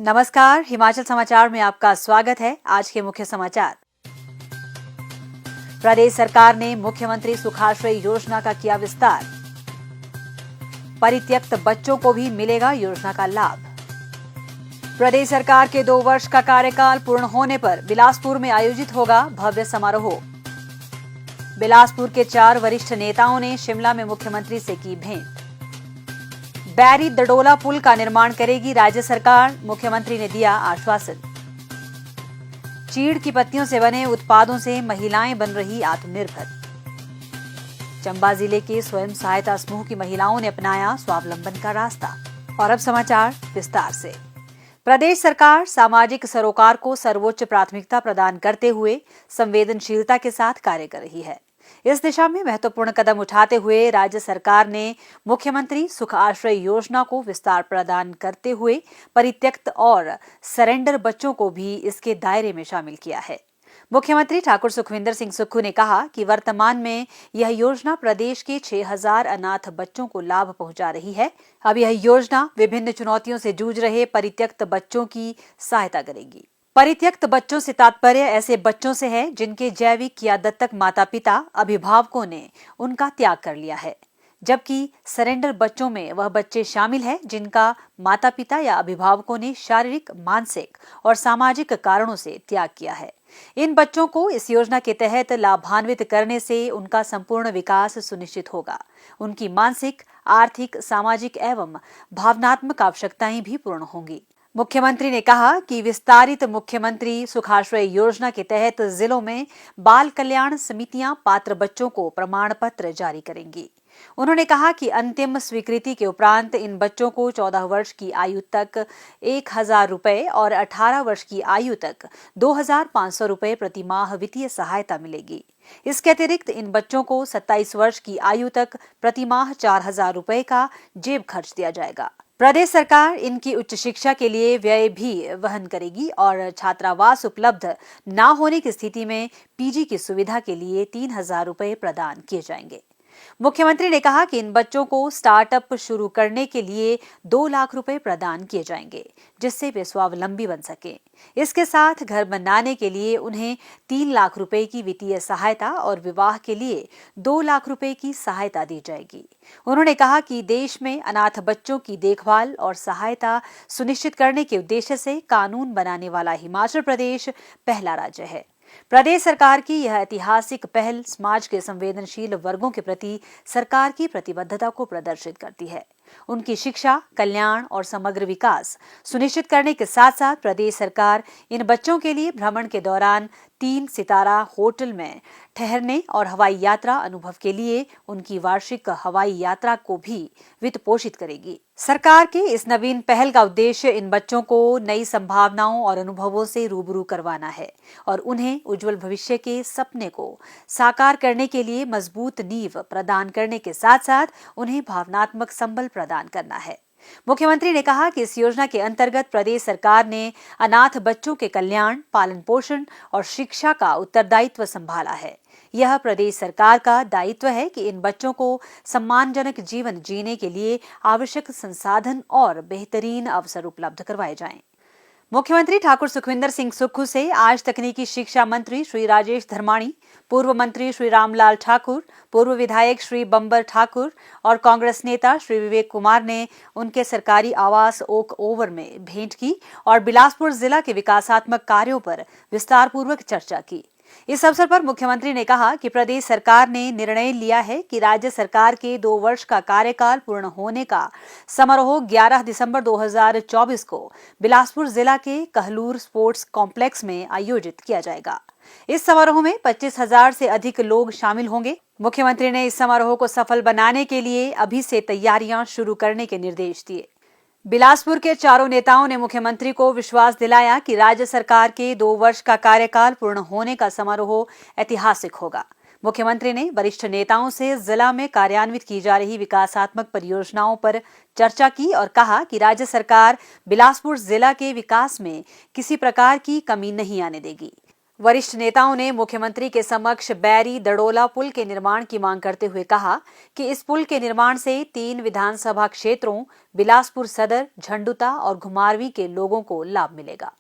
नमस्कार, हिमाचल समाचार में आपका स्वागत है। आज के मुख्य समाचार। प्रदेश सरकार ने मुख्यमंत्री सुखाश्रय योजना का किया विस्तार। परित्यक्त बच्चों को भी मिलेगा योजना का लाभ। प्रदेश सरकार के 2 वर्ष का कार्यकाल पूर्ण होने पर बिलासपुर में आयोजित होगा भव्य समारोह। बिलासपुर के 4 वरिष्ठ नेताओं ने शिमला में मुख्यमंत्री से की भेंट। बैरी दडोला पुल का निर्माण करेगी राज्य सरकार, मुख्यमंत्री ने दिया आश्वासन। चीड़ की पत्तियों से बने उत्पादों से महिलाएं बन रही आत्मनिर्भर। चंबा जिले के स्वयं सहायता समूह की महिलाओं ने अपनाया स्वावलंबन का रास्ता। और अब समाचार विस्तार से। प्रदेश सरकार सामाजिक सरोकार को सर्वोच्च प्राथमिकता प्रदान करते हुए संवेदनशीलता के साथ कार्य कर रही है। इस दिशा में महत्वपूर्ण कदम उठाते हुए राज्य सरकार ने मुख्यमंत्री सुख आश्रय योजना को विस्तार प्रदान करते हुए परित्यक्त और सरेंडर बच्चों को भी इसके दायरे में शामिल किया है। मुख्यमंत्री ठाकुर सुखविंदर सिंह सुक्खू ने कहा कि वर्तमान में यह योजना प्रदेश के 6000 अनाथ बच्चों को लाभ पहुंचा रही है। अब यह योजना विभिन्न चुनौतियों से जूझ रहे परित्यक्त बच्चों की सहायता करेगी। परित्यक्त बच्चों से तात्पर्य ऐसे बच्चों से है जिनके जैविक या दत्तक माता पिता अभिभावकों ने उनका त्याग कर लिया है, जबकि सरेंडर बच्चों में वह बच्चे शामिल हैं जिनका माता पिता या अभिभावकों ने शारीरिक, मानसिक और सामाजिक कारणों से त्याग किया है। इन बच्चों को इस योजना के तहत लाभान्वित करने से उनका संपूर्ण विकास सुनिश्चित होगा। उनकी मानसिक, आर्थिक, सामाजिक एवं भावनात्मक आवश्यकताएं भी पूर्ण होंगी। मुख्यमंत्री ने कहा कि विस्तारित मुख्यमंत्री सुखाश्रय योजना के तहत जिलों में बाल कल्याण समितियां पात्र बच्चों को प्रमाण पत्र जारी करेंगी। उन्होंने कहा कि अंतिम स्वीकृति के उपरांत इन बच्चों को 14 वर्ष की आयु तक 1000 रुपए और 18 वर्ष की आयु तक 2500 रुपए प्रति माह वित्तीय सहायता मिलेगी। इसके अतिरिक्त इन बच्चों को 27 वर्ष की आयु तक प्रति माह 4000 रुपए का जेब खर्च दिया जाएगा। प्रदेश सरकार इनकी उच्च शिक्षा के लिए व्यय भी वहन करेगी और छात्रावास उपलब्ध न होने की स्थिति में पीजी की सुविधा के लिए 3000 रुपए प्रदान किए जाएंगे। मुख्यमंत्री ने कहा कि इन बच्चों को स्टार्टअप शुरू करने के लिए 2 लाख रुपए प्रदान किए जाएंगे, जिससे वे स्वावलंबी बन सकें। इसके साथ घर बनाने के लिए उन्हें 3 लाख रुपए की वित्तीय सहायता और विवाह के लिए 2 लाख रुपए की सहायता दी जाएगी। उन्होंने कहा कि देश में अनाथ बच्चों की देखभाल और सहायता सुनिश्चित करने के उद्देश्य से कानून बनाने वाला हिमाचल प्रदेश पहला राज्य है। प्रदेश सरकार की यह ऐतिहासिक पहल समाज के संवेदनशील वर्गों के प्रति सरकार की प्रतिबद्धता को प्रदर्शित करती है। उनकी शिक्षा, कल्याण और समग्र विकास सुनिश्चित करने के साथ साथ प्रदेश सरकार इन बच्चों के लिए भ्रमण के दौरान 3 सितारा होटल में ठहरने और हवाई यात्रा अनुभव के लिए उनकी वार्षिक हवाई यात्रा को भी वित्त पोषित करेगी। सरकार के इस नवीन पहल का उद्देश्य इन बच्चों को नई संभावनाओं और अनुभवों से रूबरू करवाना है और उन्हें उज्जवल भविष्य के सपने को साकार करने के लिए मजबूत नींव प्रदान करने के साथ साथ उन्हें भावनात्मक संबल प्रदान करना है। मुख्यमंत्री ने कहा कि इस योजना के अंतर्गत प्रदेश सरकार ने अनाथ बच्चों के कल्याण, पालन पोषण और शिक्षा का उत्तरदायित्व संभाला है। यह प्रदेश सरकार का दायित्व है कि इन बच्चों को सम्मानजनक जीवन जीने के लिए आवश्यक संसाधन और बेहतरीन अवसर उपलब्ध करवाए जाएं। मुख्यमंत्री ठाकुर सुखविंदर सिंह सुक्खू से आज तकनीकी शिक्षा मंत्री श्री राजेश धर्माणी, पूर्व मंत्री श्री रामलाल ठाकुर, पूर्व विधायक श्री बंबर ठाकुर और कांग्रेस नेता श्री विवेक कुमार ने उनके सरकारी आवास ओक ओवर में भेंट की और बिलासपुर जिला के विकासात्मक कार्यों पर विस्तारपूर्वक चर्चा की। इस अवसर पर मुख्यमंत्री ने कहा कि प्रदेश सरकार ने निर्णय लिया है कि राज्य सरकार के 2 वर्ष का कार्यकाल पूर्ण होने का समारोह 11 दिसंबर 2024 को बिलासपुर जिला के कहलूर स्पोर्ट्स कॉम्प्लेक्स में आयोजित किया जाएगा। इस समारोह में 25,000 से अधिक लोग शामिल होंगे। मुख्यमंत्री ने इस समारोह को सफल बनाने के लिए अभी से तैयारियां शुरू करने के निर्देश दिए। बिलासपुर के चारों नेताओं ने मुख्यमंत्री को विश्वास दिलाया कि राज्य सरकार के 2 वर्ष का कार्यकाल पूर्ण होने का समारोह ऐतिहासिक होगा। मुख्यमंत्री ने वरिष्ठ नेताओं से जिला में कार्यान्वित की जा रही विकासात्मक परियोजनाओं पर चर्चा की और कहा कि राज्य सरकार बिलासपुर जिला के विकास में किसी प्रकार की कमी नहीं आने देगी। वरिष्ठ नेताओं ने मुख्यमंत्री के समक्ष बैरी दड़ोला पुल के निर्माण की मांग करते हुए कहा कि इस पुल के निर्माण से 3 विधानसभा क्षेत्रों बिलासपुर सदर, झंडुता और घुमारवीं के लोगों को लाभ मिलेगा।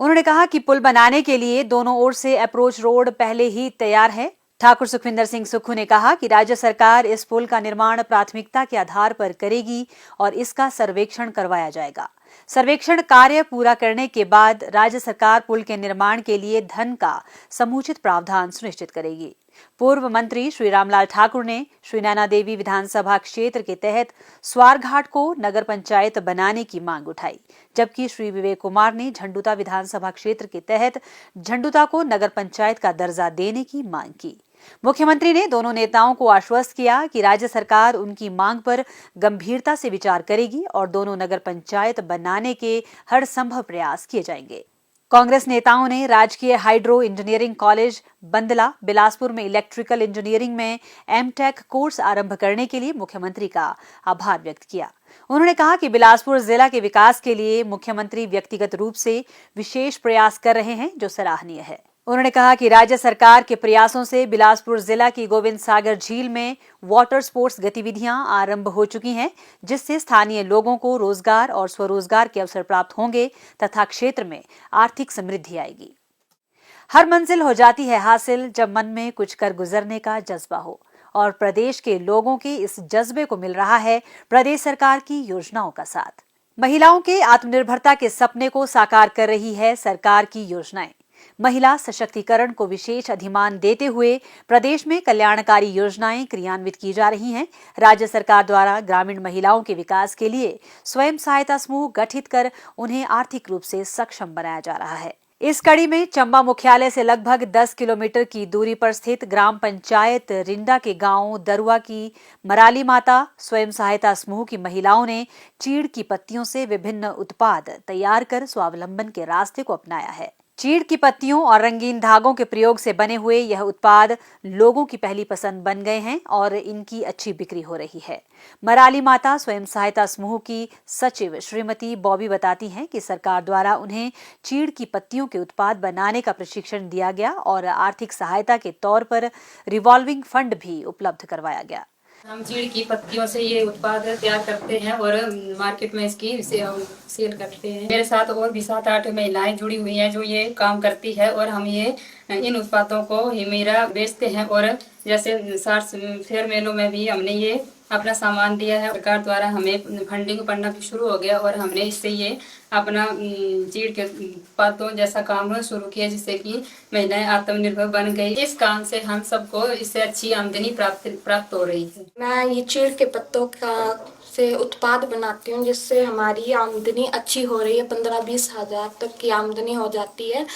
उन्होंने कहा कि पुल बनाने के लिए दोनों ओर से अप्रोच रोड पहले ही तैयार है। ठाकुर सुखविंदर सिंह सुक्खू ने कहा कि राज्य सरकार इस पुल का निर्माण प्राथमिकता के आधार पर करेगी और इसका सर्वेक्षण करवाया जाएगा। सर्वेक्षण कार्य पूरा करने के बाद राज्य सरकार पुल के निर्माण के लिए धन का समुचित प्रावधान सुनिश्चित करेगी। पूर्व मंत्री श्री रामलाल ठाकुर ने श्री नैना देवी विधानसभा क्षेत्र के तहत स्वारघाट को नगर पंचायत बनाने की मांग उठाई, जबकि श्री विवेक कुमार ने झंडुता विधानसभा क्षेत्र के तहत झंडुता को नगर पंचायत का दर्जा देने की मांग की। मुख्यमंत्री ने दोनों नेताओं को आश्वस्त किया कि राज्य सरकार उनकी मांग पर गंभीरता से विचार करेगी और दोनों नगर पंचायत बनाने के हर संभव प्रयास किए जाएंगे। कांग्रेस नेताओं ने राजकीय hydro engineering college Bandla Bilaspur में इलेक्ट्रिकल इंजीनियरिंग में एमटेक कोर्स आरंभ करने के लिए मुख्यमंत्री का आभार व्यक्त किया। उन्होंने कहा कि बिलासपुर जिला के विकास के लिए मुख्यमंत्री व्यक्तिगत रूप से विशेष प्रयास कर रहे हैं, जो सराहनीय है। उन्होंने कहा कि राज्य सरकार के प्रयासों से बिलासपुर जिला की गोविंद सागर झील में वाटर स्पोर्ट्स गतिविधियां आरंभ हो चुकी हैं, जिससे स्थानीय लोगों को रोजगार और स्वरोजगार के अवसर प्राप्त होंगे तथा क्षेत्र में आर्थिक समृद्धि आएगी। हर मंजिल हो जाती है हासिल जब मन में कुछ कर गुजरने का जज्बा हो, और प्रदेश के लोगों के इस जज्बे को मिल रहा है प्रदेश सरकार की योजनाओं का साथ। महिलाओं के आत्मनिर्भरता के सपने को साकार कर रही है सरकार की योजनाएं। महिला सशक्तिकरण को विशेष अधिमान देते हुए प्रदेश में कल्याणकारी योजनाएं क्रियान्वित की जा रही हैं। राज्य सरकार द्वारा ग्रामीण महिलाओं के विकास के लिए स्वयं सहायता समूह गठित कर उन्हें आर्थिक रूप से सक्षम बनाया जा रहा है। इस कड़ी में चंबा मुख्यालय से लगभग 10 किलोमीटर की दूरी पर स्थित ग्राम पंचायत रिंडा के गांव दरुआ की मराली माता स्वयं सहायता समूह की महिलाओं ने चीड़ की पत्तियों से विभिन्न उत्पाद तैयार कर स्वावलंबन के रास्ते को अपनाया है। चीड़ की पत्तियों और रंगीन धागों के प्रयोग से बने हुए यह उत्पाद लोगों की पहली पसंद बन गए हैं और इनकी अच्छी बिक्री हो रही है। मराली माता स्वयं सहायता समूह की सचिव श्रीमती बॉबी बताती हैं कि सरकार द्वारा उन्हें चीड़ की पत्तियों के उत्पाद बनाने का प्रशिक्षण दिया गया और आर्थिक सहायता के तौर पर रिवॉल्विंग फंड भी उपलब्ध करवाया गया। हम चीड़ की पत्तियों से ये उत्पाद तैयार करते हैं और मार्केट में इसकी सेल करते हैं। मेरे साथ और भी 7-8 महिलाएं जुड़ी हुई हैं जो ये काम करती है और हम ये इन उत्पादों को हिमीरा बेचते हैं और जैसे सार्स फेयर मेलों में भी हमने ये अपना सामान दिया है। सरकार द्वारा हमें फंडिंग पड़ना भी शुरू हो गया और हमने इससे ये अपना चीड़ के उत्पादों जैसा काम शुरू किया, जिससे कि महिलाएं आत्मनिर्भर बन गई। इस काम से हम सबको इससे अच्छी आमदनी प्राप्त हो रही है। मैं ये चीड़ के पत्तों का से उत्पाद बनाती हूँ, जिससे हमारी आमदनी अच्छी हो रही है। 15-20 हज़ार तक की आमदनी हो जाती है।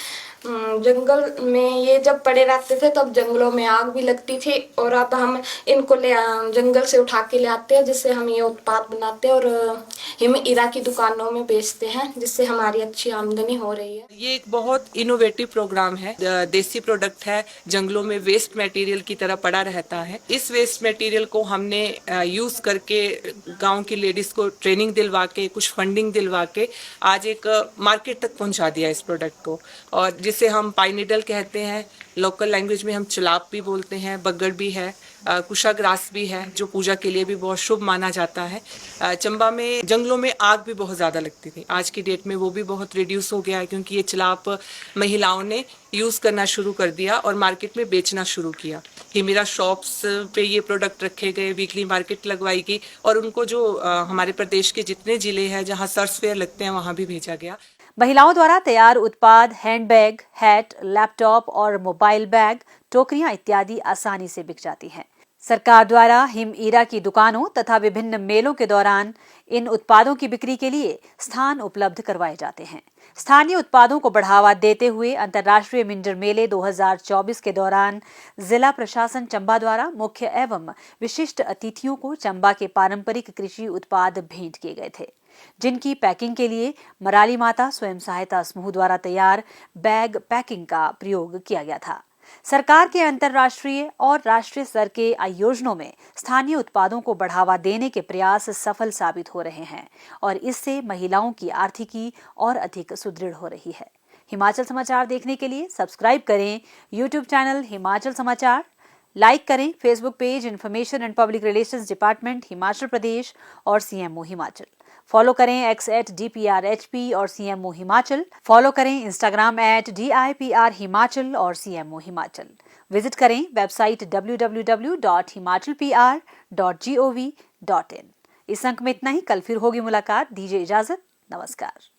जंगल में ये जब पड़े रहते थे तब जंगलों में आग भी लगती थी और अब हम इनको जंगल से उठा के ले आते हैं, जिससे हम ये उत्पाद बनाते हैं और हिमीरा की दुकानों में बेचते हैं, जिससे हमारी अच्छी आमदनी हो रही है। ये एक बहुत इनोवेटिव प्रोग्राम है। देसी प्रोडक्ट है, जंगलों में वेस्ट मटेरियल की तरह पड़ा रहता है। इस वेस्ट मटेरियल को हमने यूज करके गांव की लेडीज को ट्रेनिंग दिलवा के, कुछ फंडिंग दिलवा के आज एक मार्केट तक पहुंचा दिया इस प्रोडक्ट को, और जिसे हम पाइनिडल कहते हैं। लोकल लैंग्वेज में हम चुलाप भी बोलते हैं, बग्गड़ भी है, कुशाग्रास भी है, जो पूजा के लिए भी बहुत शुभ माना जाता है। चंबा में जंगलों में आग भी बहुत ज़्यादा लगती थी। आज की डेट में वो भी बहुत रिड्यूस हो गया है, क्योंकि ये चुलाप महिलाओं ने यूज़ करना शुरू कर दिया और मार्केट में बेचना शुरू किया। हिमीरा शॉप्स पे ये प्रोडक्ट रखे गए, वीकली मार्केट लगवाई गई और उनको जो हमारे प्रदेश के जितने जिले हैं जहाँ सर्च फेयर लगते हैं वहाँ भी भेजा गया। महिलाओं द्वारा तैयार उत्पाद हैंडबैग, हैट, लैपटॉप और मोबाइल बैग, टोकरियां इत्यादि आसानी से बिक जाती हैं। सरकार द्वारा हिमीरा की दुकानों तथा विभिन्न मेलों के दौरान इन उत्पादों की बिक्री के लिए स्थान उपलब्ध करवाए जाते हैं। स्थानीय उत्पादों को बढ़ावा देते हुए अंतर्राष्ट्रीय मिंजर मेले 2024 के दौरान जिला प्रशासन चंबा द्वारा मुख्य एवं विशिष्ट अतिथियों को चंबा के पारंपरिक कृषि उत्पाद भेंट किए गए थे, जिनकी पैकिंग के लिए मराली माता स्वयं सहायता समूह द्वारा तैयार बैग पैकिंग का प्रयोग किया गया था। सरकार के अंतर्राष्ट्रीय और राष्ट्रीय स्तर के आयोजनों में स्थानीय उत्पादों को बढ़ावा देने के प्रयास सफल साबित हो रहे हैं और इससे महिलाओं की आर्थिकी और अधिक सुदृढ़ हो रही है। हिमाचल समाचार देखने के लिए सब्सक्राइब करें यूट्यूब चैनल हिमाचल समाचार, लाइक करें Facebook page information and public relations department Himachal Pradesh और सीएमओ हिमाचल। फॉलो करें x@DPRHP और CMO हिमाचल। फॉलो करें इंस्टाग्राम @DIPR हिमाचल और CMO हिमाचल। विजिट करें वेबसाइट www.himachalpr.gov.in। इस अंक में इतना ही। कल फिर होगी मुलाकात। दीजिए इजाजत। नमस्कार।